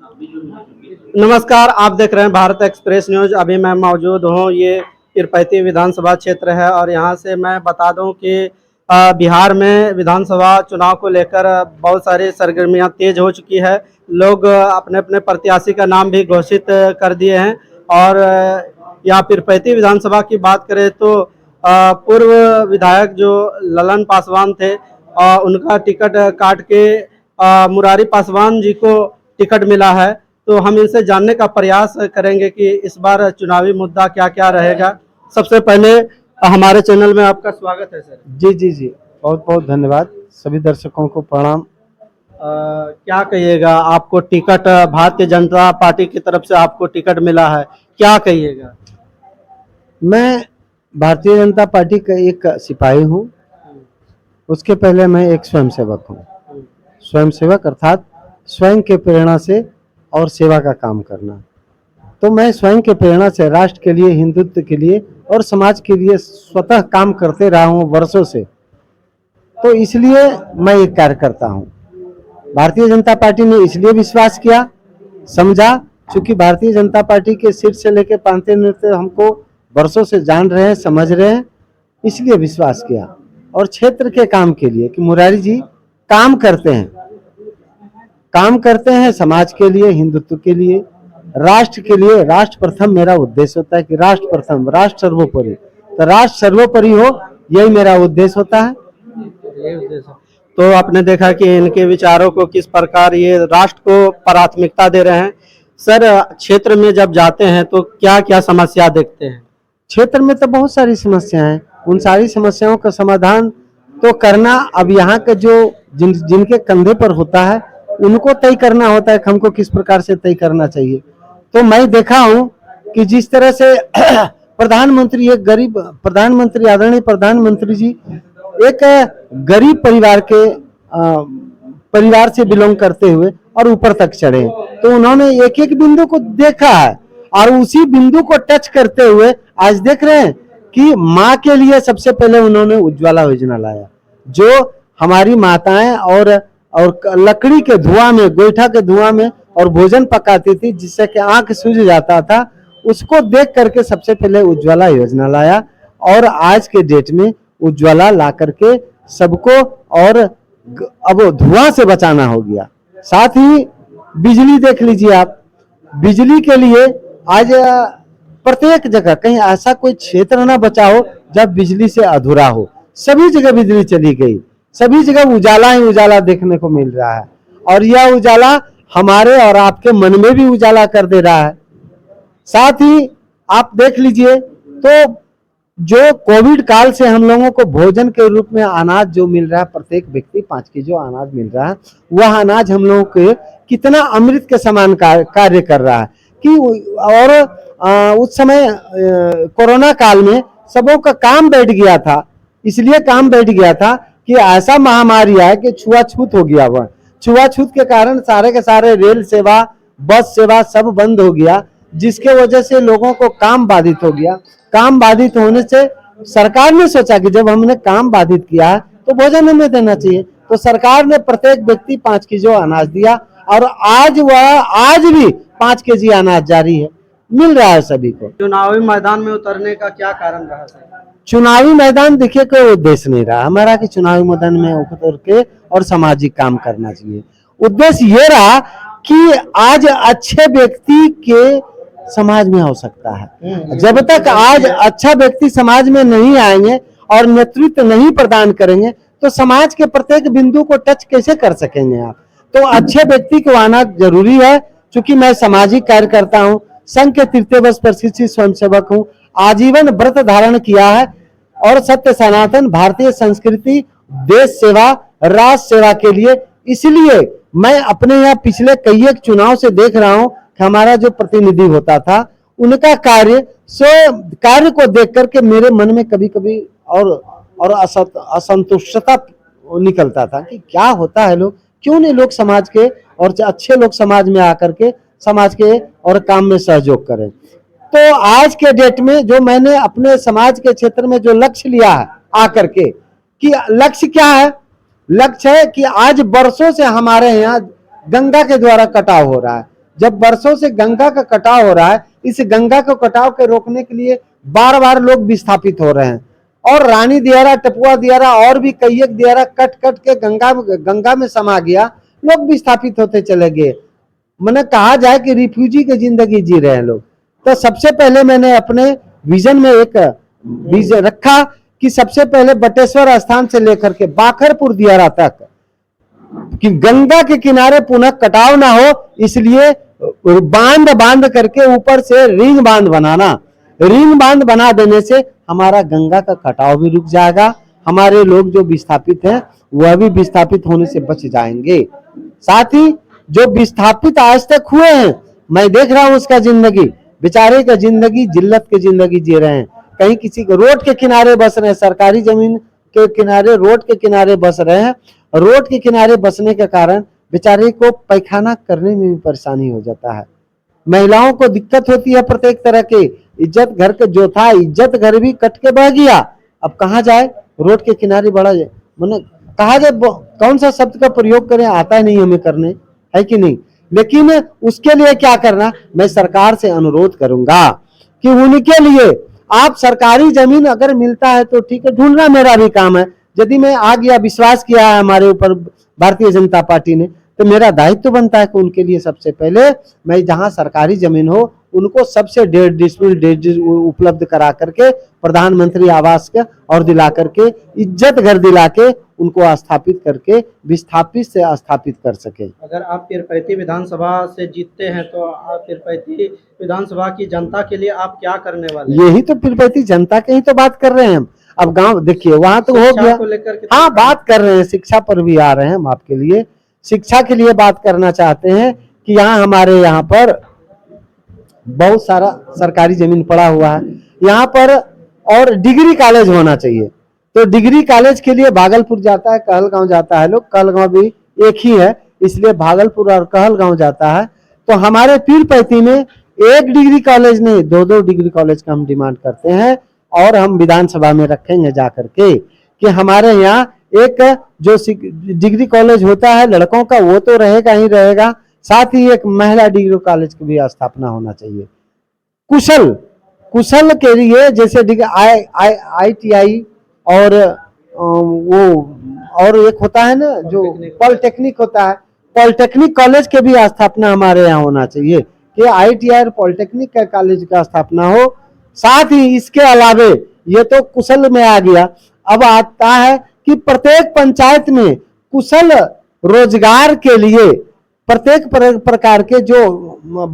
नमस्कार, आप देख रहे हैं भारत एक्सप्रेस न्यूज। अभी मैं मौजूद हूँ, ये पीरपैंती विधानसभा क्षेत्र है और यहाँ से मैं बता दूं कि बिहार में विधानसभा चुनाव को लेकर बहुत सारी सरगर्मियाँ तेज हो चुकी है। लोग अपने अपने प्रत्याशी का नाम भी घोषित कर दिए हैं। और यहाँ पीरपैंती विधानसभा की बात करें तो पूर्व विधायक जो ललन पासवान थे, उनका टिकट काट के मुरारी पासवान जी को टिकट मिला है। तो हम इनसे जानने का प्रयास करेंगे कि इस बार चुनावी मुद्दा क्या क्या रहेगा। सबसे पहले हमारे चैनल में आपका स्वागत है सर। जी जी जी, बहुत बहुत धन्यवाद। सभी दर्शकों को प्रणाम। क्या कहिएगा, आपको टिकट भारतीय जनता पार्टी की तरफ से आपको टिकट मिला है, क्या कहिएगा? मैं भारतीय जनता पार्टी का एक सिपाही हूँ। उसके पहले मैं एक स्वयंसेवक हूँ। स्वयंसेवक अर्थात स्वयं के प्रेरणा से और सेवा का काम करना। तो मैं स्वयं के प्रेरणा से राष्ट्र के लिए, हिंदुत्व के लिए और समाज के लिए स्वतः काम करते रहा हूँ वर्षों से। तो इसलिए मैं एक कार्य करता हूँ। भारतीय जनता पार्टी ने इसलिए विश्वास किया, समझा, क्योंकि भारतीय जनता पार्टी के सिर से लेकर पांते नृत्य हमको वर्षों से जान रहे हैं, समझ रहे हैं, इसलिए विश्वास किया। और क्षेत्र के काम के लिए कि मुरारी जी काम करते हैं समाज के लिए, हिंदुत्व के लिए, राष्ट्र के लिए। राष्ट्र प्रथम मेरा उद्देश्य होता है कि राष्ट्र प्रथम, राष्ट्र सर्वोपरि। तो राष्ट्र सर्वोपरि हो, यही मेरा उद्देश्य होता है। तो आपने देखा कि इनके विचारों को किस प्रकार ये राष्ट्र को प्राथमिकता दे रहे हैं। सर, क्षेत्र में जब जाते हैं तो क्या क्या समस्या देखते हैं? क्षेत्र में तो बहुत सारी समस्याएं हैं। उन सारी समस्याओं का समाधान तो करना अब यहाँ के जो जिनके कंधे पर होता है उनको तय करना होता है कि हमको किस प्रकार से तय करना चाहिए। तो मैं देखा हूँ कि जिस तरह से प्रधानमंत्री, एक गरीब प्रधानमंत्री, आदरणीय प्रधानमंत्री जी एक गरीब परिवार से बिलोंग करते हुए और ऊपर तक चढ़े, तो उन्होंने एक एक बिंदु को देखा है और उसी बिंदु को टच करते हुए आज देख रहे हैं कि माँ के लिए सबसे पहले उन्होंने उज्ज्वला योजना लाया, जो हमारी माताएं और लकड़ी के धुआं में, गोईठा के धुआं में और भोजन पकाती थी, जिससे कि आंख सूझ जाता था। उसको देख करके सबसे पहले उज्ज्वला योजना लाया और आज के डेट में उज्ज्वला ला करके सबको और अब धुआं से बचाना हो गया। साथ ही बिजली देख लीजिए आप, बिजली के लिए आज प्रत्येक जगह कहीं ऐसा कोई क्षेत्र ना बचा हो जब बिजली से अधूरा हो। सभी जगह बिजली चली गई, सभी जगह उजाला ही उजाला देखने को मिल रहा है और यह उजाला हमारे और आपके मन में भी उजाला कर दे रहा है। साथ ही आप देख लीजिए तो जो कोविड काल से हम लोगों को भोजन के रूप में अनाज जो मिल रहा है, प्रत्येक व्यक्ति 5 केजी जो अनाज मिल रहा है, वह अनाज हम लोगों के कितना अमृत के समान कार्य कर रहा है कि और उस समय कोरोना काल में सबों का काम बैठ गया था। इसलिए काम बैठ गया था कि ऐसा महामारी है कि छुआछूत हो गया। वह छुआछूत के कारण सारे के सारे रेल सेवा, बस सेवा सब बंद हो गया, जिसके वजह से लोगों को काम बाधित हो गया। काम बाधित होने से सरकार ने सोचा कि जब हमने काम बाधित किया है तो भोजन हमें देना चाहिए, तो सरकार ने प्रत्येक व्यक्ति 5 केजी अनाज दिया और आज भी 5 केजी अनाज जारी है, मिल रहा है सभी को। चुनावी मैदान में उतरने का क्या कारण रहा सर? चुनावी मैदान देखिए कोई उद्देश्य नहीं रहा हमारा कि चुनावी मैदान में उतर के और सामाजिक काम करना चाहिए। उद्देश्य ये रहा कि आज अच्छे व्यक्ति के समाज में आवश्यकता है। जब तक आज अच्छा व्यक्ति समाज में नहीं आएंगे और नेतृत्व नहीं प्रदान करेंगे तो समाज के प्रत्येक बिंदु को टच कैसे कर सकेंगे आप? तो अच्छे व्यक्ति को आना जरूरी है। चूंकि मैं सामाजिक कार्य करता हूँ, संघ के तृतीय वर्ष प्रशिक्षित स्वयंसेवक हूँ, आजीवन व्रत धारण किया है और सत्य सनातन भारतीय संस्कृति, देश सेवा, राष्ट्र सेवा के लिए, इसलिए मैं अपने यहाँ पिछले कई एक चुनाव से देख रहा हूँ कि हमारा जो प्रतिनिधि होता था उनका कार्य को देख करके मेरे मन में कभी कभी और असंतुष्टता निकलता था कि क्या होता है, लोग क्यों नहीं लोग समाज के और अच्छे लोग समाज में आकर के समाज के और काम में सहयोग करें। तो आज के डेट में जो मैंने अपने समाज के क्षेत्र में जो लक्ष्य लिया है आकर के, कि लक्ष्य क्या है? लक्ष्य है कि आज वर्षों से हमारे यहाँ गंगा के द्वारा कटाव हो रहा है। जब वर्षों से गंगा का कटाव हो रहा है, इस गंगा को कटाव के रोकने के लिए बार बार लोग विस्थापित हो रहे हैं, और रानी दियारा, टपुआ दियारा और भी कई एक दियारा कट कट के गंगा में समा गया, लोग विस्थापित होते चले गए। मैंने कहा जाए कि रिफ्यूजी की जिंदगी जी रहे हैं लोग। तो सबसे पहले मैंने अपने विजन में एक विजन रखा कि सबसे पहले बटेश्वर स्थान से लेकर के बाखरपुर दियारा तक कि गंगा के किनारे पुनः कटाव ना हो, इसलिए बांध करके ऊपर से रिंग बांध बनाना। रिंग बांध बना देने से हमारा गंगा का कटाव भी रुक जाएगा, हमारे लोग जो विस्थापित हैं वह भी विस्थापित होने से बच जाएंगे। साथ ही जो विस्थापित आज तक हुए हैं, मैं देख रहा हूं उसका जिंदगी, बेचारे का जिंदगी जिल्लत की जिंदगी जी रहे हैं। कहीं किसी को रोड के किनारे बस रहे हैं, सरकारी जमीन के किनारे रोड के किनारे बस रहे हैं। रोड के किनारे बसने के कारण बेचारे को पैखाना करने में भी परेशानी हो जाता है। महिलाओं को दिक्कत होती है प्रत्येक तरह के, इज्जत घर के जो था इज्जत घर भी कट के बह गया, अब कहाँ जाए, रोड के किनारे बड़ा मैंने कहा जाए कौन सा शब्द का प्रयोग करें, आता नहीं हमें करने, है कि नहीं। लेकिन उसके लिए क्या करना, मैं सरकार से अनुरोध करूंगा कि उनके लिए आप सरकारी जमीन अगर मिलता है तो ठीक है, ढूंढना मेरा भी काम है। यदि मैं आ गया, विश्वास किया है हमारे ऊपर भारतीय जनता पार्टी ने, तो मेरा दायित्व बनता है कि उनके लिए सबसे पहले मैं जहां सरकारी जमीन हो उनको सबसे 1.5 डिसमिल उपलब्ध करा करके प्रधानमंत्री आवास का और दिला करके इज्जत घर दिला के उनको स्थापित करके विस्थापित से स्थापित कर सके। अगर आप पीरपैंती विधानसभा से जीतते हैं तो आप पीरपैंती विधानसभा की जनता के लिए आप क्या करने वाले हैं? यही तो पीरपैंती जनता के ही तो बात कर रहे हैं हम। अब गांव देखिए वहां तो हो गया, को लेकर हाँ बात कर रहे हैं, शिक्षा पर भी आ रहे हैं हम आपके लिए। शिक्षा के लिए बात करना चाहते हैं कि यहाँ हमारे यहाँ पर बहुत सारा सरकारी जमीन पड़ा हुआ है यहाँ पर, और डिग्री कॉलेज होना चाहिए। तो डिग्री कॉलेज के लिए भागलपुर जाता है, कहलगांव जाता है लोग, कहलगांव भी एक ही है इसलिए भागलपुर और कहलगांव जाता है। तो हमारे पीरपैंती में एक डिग्री कॉलेज नहीं, 2-2 डिग्री कॉलेज का हम डिमांड करते हैं, और हम विधानसभा में रखेंगे जाकर के कि हमारे यहाँ एक जो डिग्री कॉलेज होता है लड़कों का वो तो रहेगा ही रहेगा, साथ ही एक महिला डिग्री कॉलेज की भी स्थापना होना चाहिए। कुशल के लिए जैसे ITI और वो और एक होता है ना जो पॉलिटेक्निक होता है, पॉलिटेक्निक कॉलेज के भी स्थापना हमारे यहाँ होना चाहिए कि ITI और पॉलिटेक्निक का कॉलेज का स्थापना हो। साथ ही इसके अलावे ये तो कुशल में आ गया, अब आता है कि प्रत्येक पंचायत में कुशल रोजगार के लिए प्रत्येक प्रकार के जो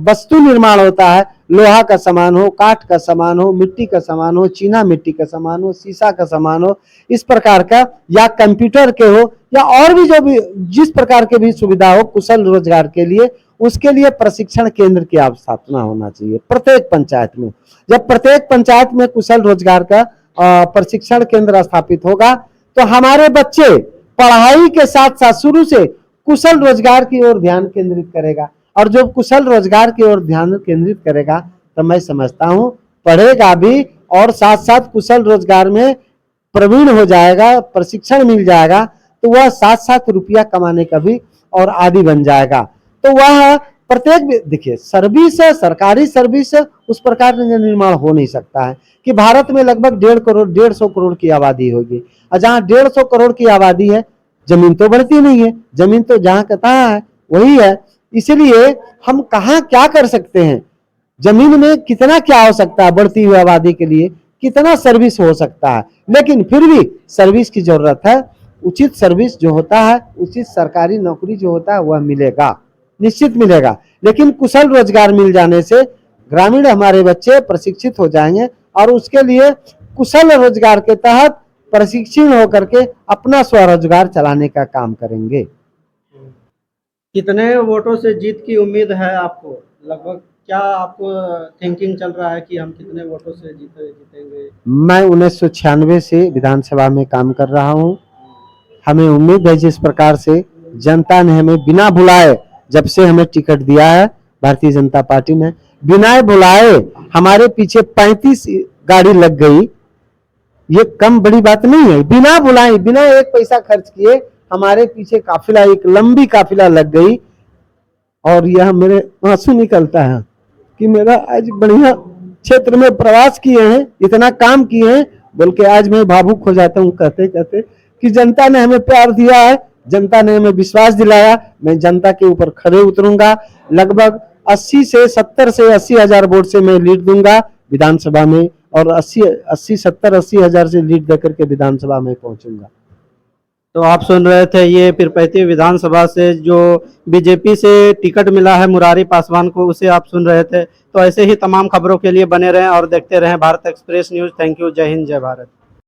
वस्तु निर्माण होता है, लोहा का सामान हो, काठ का सामान हो, मिट्टी का सामान हो, चीना मिट्टी का सामान हो, शीशा का सामान हो, इस प्रकार का, या कंप्यूटर के हो, या और भी जो भी जिस प्रकार के भी सुविधा हो कुशल रोजगार के लिए, उसके लिए प्रशिक्षण केंद्र की स्थापना होना चाहिए प्रत्येक पंचायत में। जब प्रत्येक पंचायत में कुशल रोजगार का प्रशिक्षण केंद्र स्थापित होगा तो हमारे बच्चे पढ़ाई के साथ साथ शुरू से कुशल रोजगार की ओर ध्यान केंद्रित करेगा, और जो कुशल रोजगार की ओर ध्यान केंद्रित करेगा तो मैं समझता हूं पढ़ेगा भी और साथ साथ कुशल रोजगार में प्रवीण हो जाएगा, प्रशिक्षण मिल जाएगा, तो वह साथ रुपया कमाने का भी और आदि बन जाएगा। तो वह प्रत्येक देखिए सर्विस, सरकारी सर्विस उस प्रकार का निर्माण हो नहीं सकता है कि भारत में लगभग 150 करोड़ की आबादी होगी, और जहाँ 150 करोड़ की आबादी है जमीन तो बढ़ती नहीं है, जमीन तो जहाँ का तहाँ है वही है। इसलिए हम कहाँ क्या कर सकते हैं, जमीन में कितना क्या हो सकता है, बढ़ती हुई आबादी के लिए कितना सर्विस हो सकता है, लेकिन फिर भी सर्विस की जरूरत है। उचित सर्विस जो होता है, उचित सरकारी नौकरी जो होता है वह मिलेगा, निश्चित मिलेगा, लेकिन कुशल रोजगार मिल जाने से ग्रामीण हमारे बच्चे प्रशिक्षित हो जाएंगे और उसके लिए कुशल रोजगार के तहत प्रशिक्षित होकर के अपना स्वरोजगार चलाने का काम करेंगे। कितने वोटों से जीत की उम्मीद है आपको? लगभग क्या आपको थिंकिंग चल रहा है कि हम कितने वोटों से जीतेंगे? मैं 1996 से विधानसभा में काम कर रहा हूं। हमें उम्मीद है जिस प्रकार से जनता ने हमें बिना बुलाए, जब से हमें टिकट दिया है भारतीय जनता पार्टी ने, बिना बुलाए हमारे पीछे 35 गाड़ी लग गई, ये कम बड़ी बात नहीं है। बिना बुलाए, बिना एक पैसा खर्च किए हमारे पीछे काफिला, एक लंबी काफिला लग गई, और यह मेरे आंसू निकलता है कि मेरा आज बढ़िया क्षेत्र में प्रवास किए हैं, इतना काम किए हैं, बोल के आज मैं भावुक हो जाता हूँ कहते कहते कि जनता ने हमें प्यार दिया है, जनता ने हमें विश्वास दिलाया, मैं जनता के ऊपर खड़े उतरूंगा। लगभग 80 से 80 हजार वोट से मैं लीड दूंगा विधानसभा में, और 80 हजार से लीड देकर के विधानसभा में पहुंचूंगा। तो आप सुन रहे थे, ये पीरपैंती विधानसभा से जो बीजेपी से टिकट मिला है मुरारी पासवान को, उसे आप सुन रहे थे। तो ऐसे ही तमाम खबरों के लिए बने रहें और देखते रहें Bharat express news. Thank you. जय हिंद, जय भारत।